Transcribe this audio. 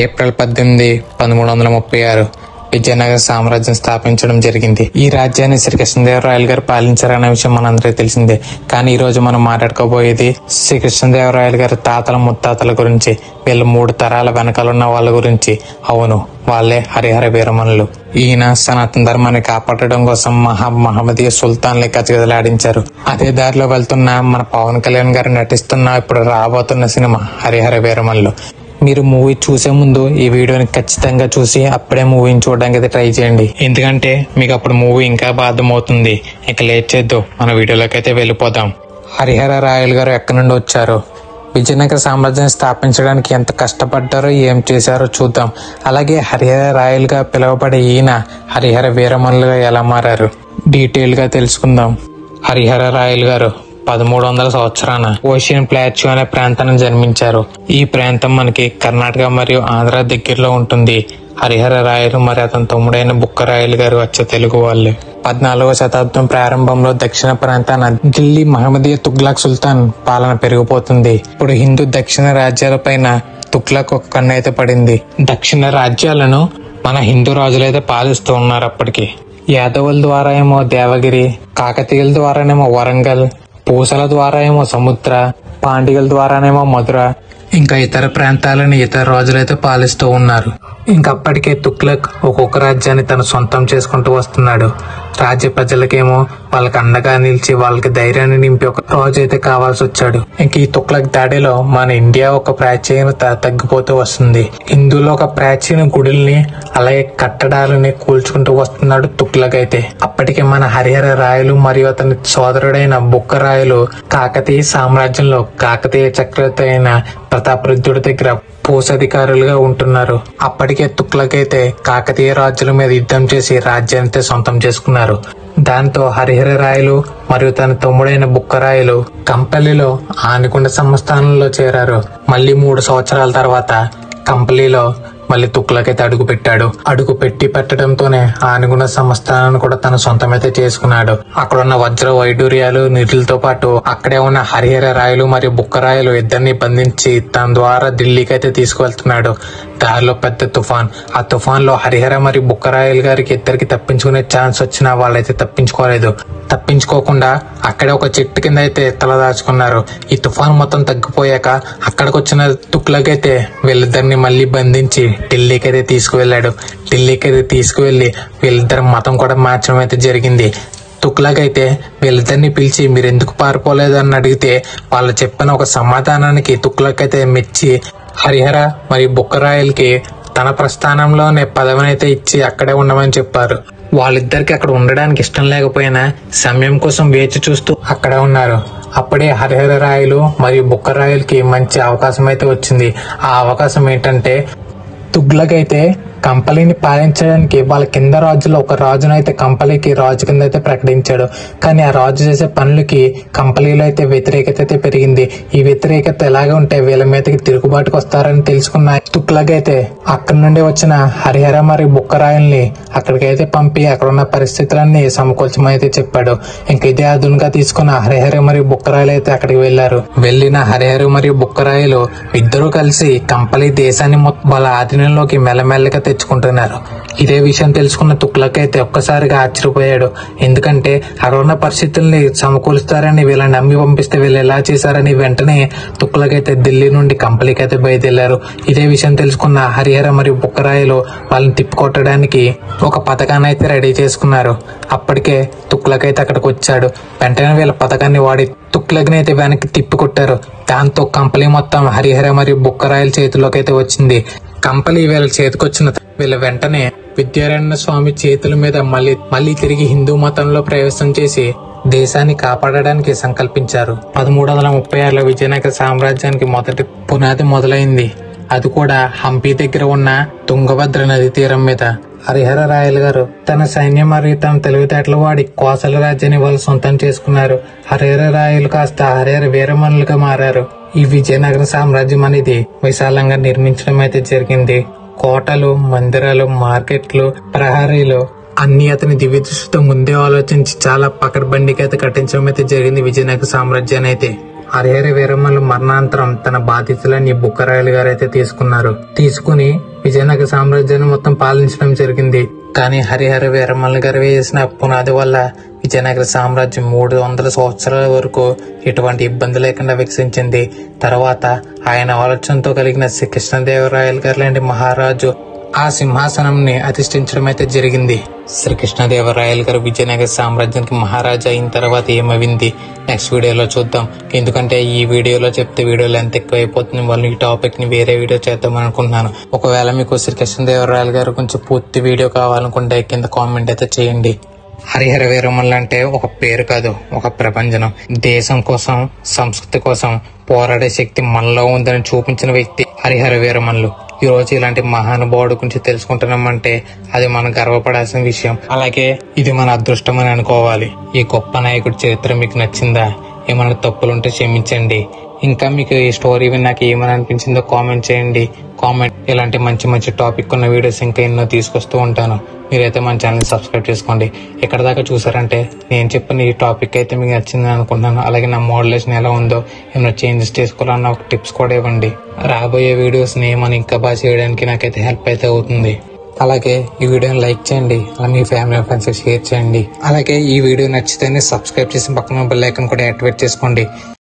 April 18, 1336 Vijayanagara సామ్రాజ్యం స్థాపించడం జరిగింది. ఈ రాజ్యాన్ని శ్రీ కృష్ణదేవరాయలు గారు పాలించారనే విషయం మనందరికీ తెలిసిందే. కానీ ఈ రోజు మనం మాట్లాడుకోబోయేది శ్రీ కృష్ణదేవరాయలు గారి తాతల ముత్తాతల గురించి, వీళ్ళ 3 తరాల వెనకాలన్న వాళ్ళ గురించి. అవును, వాళ్ళే హరిహర వీరమల్లు. ఈయన సనాతన ధర్మాన్ని కాపాడడం కోసం మహమ్మదీయ సుల్తాన్లే గజగజలాడించారు. అదే దారిలో వెళ్తున్న మన పవన్ కళ్యాణ్ గారు నటిస్తున్న ఇప్పుడు రాబోతున్న సినిమా హరిహర వీరమల్లు. మీరు మూవీ చూసే ముందు ఈ వీడియోని ఖచ్చితంగా చూసి అప్పుడే మూవీని చూడడానికి అయితే ట్రై చేయండి. ఎందుకంటే మీకు అప్పుడు మూవీ ఇంకా బాగా అర్థమవుతుంది. ఇక లేట్ చేద్దాం, మన వీడియోలోకి అయితే వెళ్ళిపోదాం. హరిహర రాయలు గారు ఎక్కడి నుండి వచ్చారో, విజయనగర సామ్రాజ్యాన్ని స్థాపించడానికి ఎంత కష్టపడ్డారో, ఏం చేశారో చూద్దాం. అలాగే హరిహర రాయలుగా పిలువబడే ఈయన హరిహర వీరమల్లుగా ఎలా మారారు డీటెయిల్ గా తెలుసుకుందాం. హరిహర రాయలు గారు 1300 సంవత్సరాన ఓషియన్ ప్లాట్యూ అనే ప్రాంతాన్ని జన్మించారు. ఈ ప్రాంతం మనకి కర్ణాటక మరియు ఆంధ్ర దగ్గరలో ఉంటుంది. హరిహర రాయలు మరి అతని తమ్ముడైన బుక్కరాయలు గారు వచ్చే తెలుగు వాళ్ళు. 14వ శతాబ్దం ప్రారంభంలో దక్షిణ ప్రాంతాన ఢిల్లీ మహమ్మదీయ తుగ్లక్ సుల్తాన్ పాలన పెరిగిపోతుంది. ఇప్పుడు హిందూ దక్షిణ రాజ్యాల పైన తుగ్లక్ ఒక కన్ను అయితే పడింది. దక్షిణ రాజ్యాలను మన హిందూ రాజులైతే పాలిస్తూ ఉన్నారు. అప్పటికి యాదవుల ద్వారా ఏమో దేవగిరి, కాకతీయుల ద్వారానేమో వరంగల్, పూసల ద్వారా ఏమో సముద్ర, పాండిగల ద్వారానేమో మధుర, ఇంకా ఇతర ప్రాంతాలను ఇతర రాజులైతే పాలిస్తూ ఉన్నారు. ఇంకప్పటికే తుగ్లక్ ఒక్కొక్క రాజ్యాన్ని తను సొంతం చేసుకుంటూ వస్తున్నాడు. రాజ్య ప్రజలకేమో వాళ్ళకి అండగా నిలిచి వాళ్ళకి ధైర్యాన్ని నింపి ఒక రాజు అయితే కావాల్సి వచ్చాడు. ఇంక ఈ తుగ్లక్ దాడిలో మన ఇండియా ఒక ప్రాచీనత తగ్గిపోతూ వస్తుంది. హిందువులో ఒక ప్రాచీన గుడుల్ని అలాగే కట్టడాలని కూల్చుకుంటూ వస్తున్నాడు తుగ్లక్ అయితే. అప్పటికే మన హరిహర రాయలు మరియు అతని సోదరుడైన బుక్కరాయలు కాకతీయ సామ్రాజ్యంలో కాకతీయ చక్రవర్తి అయిన ప్రతాపరుద్రుడి దగ్గర పోషాధికారులుగా ఉంటున్నారు. అప్పటికే తుగ్లక్ అయితే కాకతీయ రాజుల మీద యుద్ధం చేసి రాజ్యాన్ని సొంతం చేసుకున్నారు. దాంతో హరిహర రాయలు మరియు తన తమ్ముడైన బుక్కరాయలు కంపల్లిలో ఆనకొండ సంస్థానంలో చేరారు. మళ్ళీ 3 సంవత్సరాల తర్వాత కంపల్లిలో మళ్ళీ తుగ్లక్ అయితే అడుగు పెట్టడంతోనే ఆనకొండ సంస్థానాన్ని కూడా తన సొంతమైతే చేసుకున్నాడు. అక్కడున్న వజ్ర వైడూర్యాలు నిధులతో పాటు అక్కడే ఉన్న హరిహర రాయలు మరియు బుక్కరాయలు ఇద్దరిని బంధించి తన ద్వారా ఢిల్లీకి అయితే తీసుకువెళ్తున్నాడు. దారిలో పెద్ద తుఫాన్. ఆ తుఫాన్ లో హరిహర మరియు బుక్కరాయలు గారికి ఇద్దరికి తప్పించుకునే ఛాన్స్ వచ్చినా వాళ్ళైతే తప్పించుకోకుండా అక్కడే ఒక చెట్టు కింద అయితే తలదాచుకున్నారు. ఈ తుఫాన్ మొత్తం తగ్గిపోయాక అక్కడికి వచ్చిన తుగ్లక్ అయితే వీళ్ళిద్దరిని మళ్ళీ బంధించి ఢిల్లీకి అయితే తీసుకువెళ్లి వీళ్ళిద్దరి మతం కూడా మార్చడం అయితే జరిగింది. తుగ్లక్ అయితే వీళ్ళిద్దరిని పిలిచి మీరు ఎందుకు పారిపోలేదు అని అడిగితే వాళ్ళు చెప్పిన ఒక సమాధానానికి తుగ్లక్ అయితే మెచ్చి హరిహర మరియు బుక్కరాయలకి తన ప్రస్థానంలోనే పదవినైతే ఇచ్చి అక్కడే ఉండమని చెప్పారు. వాళ్ళిద్దరికి అక్కడ ఉండడానికి ఇష్టం లేకపోయినా సమయం కోసం వేచి చూస్తూ అక్కడే ఉన్నారు. అప్పుడే హరిహర రాయలు మరియు బుక్కరాయలకి మంచి అవకాశం అయితే వచ్చింది. ఆ అవకాశం ఏంటంటే తుగ్లక్ అయితే కంపల్లిని పాలించడానికి వాళ్ళ కింద రాజులో ఒక రాజును అయితే కంపల్లికి రాజు కింద అయితే ప్రకటించాడు. కానీ ఆ రాజు చేసే పనులకి కంపల్లిలో అయితే వ్యతిరేకత అయితే పెరిగింది. ఈ వ్యతిరేకత ఎలాగే ఉంటే వీళ్ళ మీదకి తిరుగుబాటుకు వస్తారని తెలుసుకున్న తుగ్లక్ అయితే అక్కడి నుండి వచ్చిన హరిహర మరియు బుక్కరాయల్ని అక్కడికైతే పంపి అక్కడ ఉన్న పరిస్థితులన్నీ సమకూర్చమైతే చెప్పాడు. ఇంక ఇదే అదునుగా తీసుకున్న హరిహర మరియు బుక్కరాయలు అయితే అక్కడికి వెళ్లారు. వెళ్లిన హరిహర మరియు బుక్కరాయలు ఇద్దరూ కలిసి కంపల్లి దేశాన్ని వాళ్ళ ఆధీనంలోకి మెల్లమెల్లగా తెచ్చుకుంటున్నారు. ఇదే విషయం తెలుసుకున్న తుగ్లక్ అయితే ఒక్కసారిగా ఆశ్చర్యపోయాడు. ఎందుకంటే అక్కడ ఉన్న పరిస్థితుల్ని సమకూరుస్తారని వీళ్ళని నమ్మి పంపిస్తే వీళ్ళు ఎలా చేశారని వెంటనే తుగ్లక్ అయితే ఢిల్లీ నుండి కంపల్లికి అయితే బయలుదేరారు. ఇదే విషయం తెలుసుకున్న హరిహర మరియు బుక్కరాయలు వాళ్ళని తిప్పికొట్టడానికి ఒక పథకాన్ని అయితే రెడీ చేసుకున్నారు. అప్పటికే తుగ్లక్ అయితే అక్కడికి వచ్చాడు. వెంటనే వీళ్ళ పథకాన్ని వాడి తుగ్లక్ ని అయితే వెనక్కి తిప్పికొట్టారు. దాంతో కంపల్లి మొత్తం హరిహర మరియు బుక్కరాయల చేతిలోకి అయితే వచ్చింది. కంపల్లి వీళ్ళ చేతికొచ్చిన వీళ్ళ వెంటనే విద్యారణ్య స్వామి చేతుల మీద మళ్ళీ తిరిగి హిందూ మతంలో ప్రవేశం చేసి దేశాన్ని కాపాడడానికి సంకల్పించారు. 1336లో విజయనగర సామ్రాజ్యానికి మొదటి పునాది మొదలైంది. అది కూడా హంపి దగ్గర ఉన్న తుంగభద్ర నది తీరం మీద. హరిహర రాయలు గారు తన సైన్యం మరియు తన తెలివితేటలు వాడి కోసల రాజ్యాన్ని వాళ్ళు సొంతం చేసుకున్నారు. హరిహర రాయలు కాస్త హరిహర వీరమల్లుగా మారారు. ఈ విజయనగర సామ్రాజ్యం అనేది విశాలంగా నిర్మించడం అయితే జరిగింది. కోటలు, మందిరాలు, మార్కెట్లు, ప్రహరీలు అన్ని అతని దివ్య దృష్టితో ముందే ఆలోచించి చాలా పకడ్బందీగా అయితే కట్టించడం అయితే జరిగింది విజయనగర సామ్రాజ్యాన్ని అయితే. హరిహర వీరమల్లు మరణాంతరం తన బాధ్యతలని బుక్కరాయలు గారు అయితే తీసుకుని విజయనగర సామ్రాజ్యాన్ని మొత్తం పాలించడం జరిగింది. కానీ హరిహర వీరమల్లు గారు వేసిన పునాది వల్ల విజయనగర సామ్రాజ్యం 300 సంవత్సరాల వరకు ఎటువంటి ఇబ్బంది లేకుండా వికసించింది. తర్వాత ఆయన ఆలోచనతో కలిగిన శ్రీకృష్ణదేవరాయలు గారు లాంటి మహారాజు ఆ సింహాసనంని అధిష్ఠించడం అయితే జరిగింది. శ్రీకృష్ణదేవరాయలు గారు విజయనగర సామ్రాజ్యానికి మహారాజా అయిన తర్వాత ఏమవింది నెక్స్ట్ వీడియోలో చూద్దాం. ఎందుకంటే ఈ వీడియోలో చెప్తే వీడియోలో ఎంత ఎక్కువైపోతుంది, వాళ్ళు ఈ టాపిక్ ని వేరే వీడియో చేద్దాం అనుకుంటున్నాను. ఒకవేళ మీకు శ్రీకృష్ణదేవరాయలు గారు కొంచెం పూర్తి వీడియో కావాలనుకుంటే కింద కామెంట్ అయితే చేయండి. హరిహర వీరమల్లు అంటే ఒక పేరు కాదు, ఒక ప్రపంచం. దేశం కోసం, సంస్కృతి కోసం పోరాడే శక్తి మనలో ఉందని చూపించిన వ్యక్తి హరిహర వీరమల్లు. ఈ రోజు ఇలాంటి మహానుభావుడు గురించి తెలుసుకుంటున్నామంటే అది మనం గర్వపడాల్సిన విషయం. అలాగే ఇది మన అదృష్టం అని అనుకోవాలి. ఈ గొప్ప నాయకుడి చరిత్ర మీకు నచ్చిందా? ఏమైనా తప్పులుంటే క్షమించండి. ఇంకా మీకు ఈ స్టోరీ విన్నాక ఏమని అనిపించిందో కామెంట్ చేయండి. ఇలాంటి మంచి మంచి టాపిక్ ఉన్న వీడియోస్ ఇంకా ఎన్నో తీసుకొస్తూ ఉంటాను. మీరైతే మన ఛానల్ సబ్స్క్రైబ్ చేసుకోండి. ఎక్కడ దాకా చూసారంటే నేను చెప్పిన ఈ టాపిక్ అయితే మీకు నచ్చిందని అనుకుంటున్నాను. అలాగే నా మోడలేషన్ ఎలా ఉందో, ఏమైనా చేంజెస్ చేసుకోవాలన్న ఒక టిప్స్ కూడా ఇవ్వండి. రాబోయే వీడియోస్ ని ఏమైనా ఇంకా బాగా చేయడానికి నాకైతే హెల్ప్ అయితే అవుతుంది. అలాగే ఈ వీడియోని లైక్ చేయండి, అలా మీ ఫ్యామిలీ ఫ్రెండ్స్ షేర్ చేయండి. అలాగే ఈ వీడియో నచ్చితేనే సబ్స్క్రైబ్ చేసి పక్కన బెల్ ఐకాన్ కూడా యాక్టివేట్ చేసుకోండి.